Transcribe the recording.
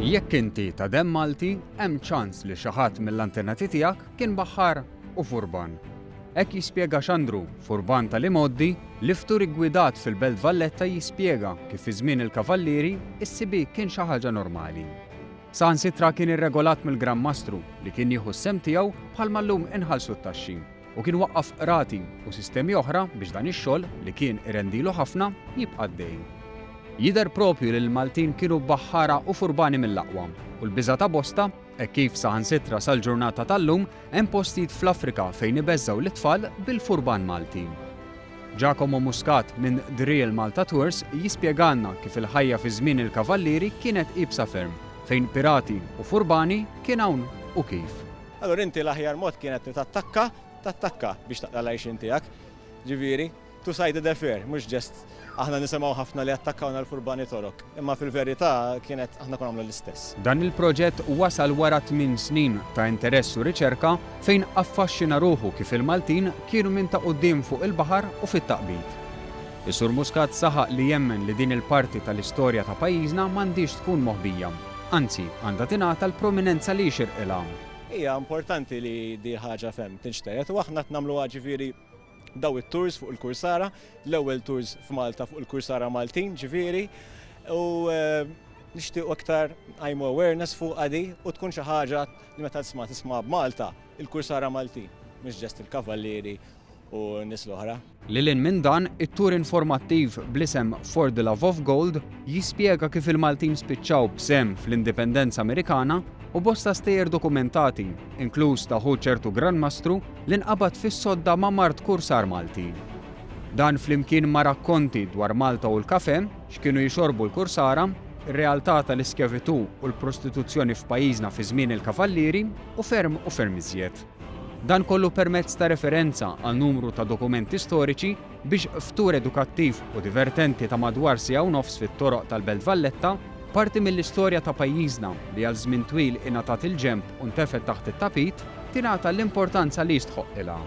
Jekk inti ta' dem Malti, hemm ċans li xi ħadd mill-antennati tiegħek kien baħħar u furban. Hekk jispjega Xandru, furban tal-imoddi, li ftur iggwidat fil-Belt Valletta jispjega kif fi żmien il-kavallieri is-sibi kien xi ħaġa normali. Saħansitra kien irregolat mill-Gran Mastru li kien jieħu s-sem tiegħu bħalma llum inħallsu t-taxxi u kien waqqaf rati u sistemi oħra biex dan ix-xogħol li kien irendilu ħafna jibqa' dej. Jidher propju li l-Maltin kienu baħħara u furbani mill-aqwa u l-biża' ta' bosta hekk kif saħansitra sal-ġurnata tal-lum hemm postijiet fl-Afrika fejn ibeżżaw l-itfal bil-furban Malti. Giacomo Muscat minn The Real Malta Tours jispjegalna kif il-ħajja fi żmien il-kavallieri kienet qibsa ferm fejn pirati u furbani kien hawn u kif. Allura inti l-aħjar mod kienet tattakka biex taqla l-għajxin tiegħek. Ġifieri, two-sided affair, mhux ġest aħna nisimgħu ħafna li attakkawna l-furbani torok, imma fil-verità kienet aħna kon għamlu l-istess. Dan il-proġett wasal wara 8 snin ta' interess u riċerka fejn affaxxina ruħu kif il-Maltin kienu minn ta' quddiem fuq il-baħar u fit-taqbid. Is-Sur Muscat saħaq li jemmen li din il-parti tal-istorja ta' pajjiżna m'għandix tkun moħbija, anzi għandha tingħata l-prominenza li jxirqilha. Hija importanti li di ħaġa fem tinxteret u aħna nagħmluha ġifieri daw it-tours fuq il-Kursara, l-ewwel tours f'Malta fuq il-Kursara Maltin ġifieri u nixtiequ aktar għajmu awareness fuq għadi u tkun xi ħaġa li meta tisma' b'Malta il-Kursara Maltin, mhux ġest il-kavallieri u nies l-oħra. Lilin minn dan, it-tur informattiv bl-isem For the Love of Gold jispjega kif il-Maltin spiċċaw b'sem fl-indipendenza Amerikana u bosta stejjer dokumentati, inkluż taħu ċertu Gran Mastru li nqabad fis-sodda ma' Mart Kursar Malti. Dan flimkien ma' rakkonti dwar Malta u l-kafe, x'kienu jixorbu l-Kursara, ir-realtà tal-iskjavitu u l-prostituzzjoni f'pajjiżna fi żmien il-kavallieri u ferm iżjed. Dan kollu permezz ta' referenza għal numru ta' dokumenti storiċi biex ftur edukattiv u divertenti ta' madwar siegħa u nofs fit-toroq tal-Belt Valletta, parti mill-istorja ta' pajjiżna li għal żmien twil ingħatat il-ġemp u ntefet taħt it-tapit, tingħata l-importanza li jistħoq ilha.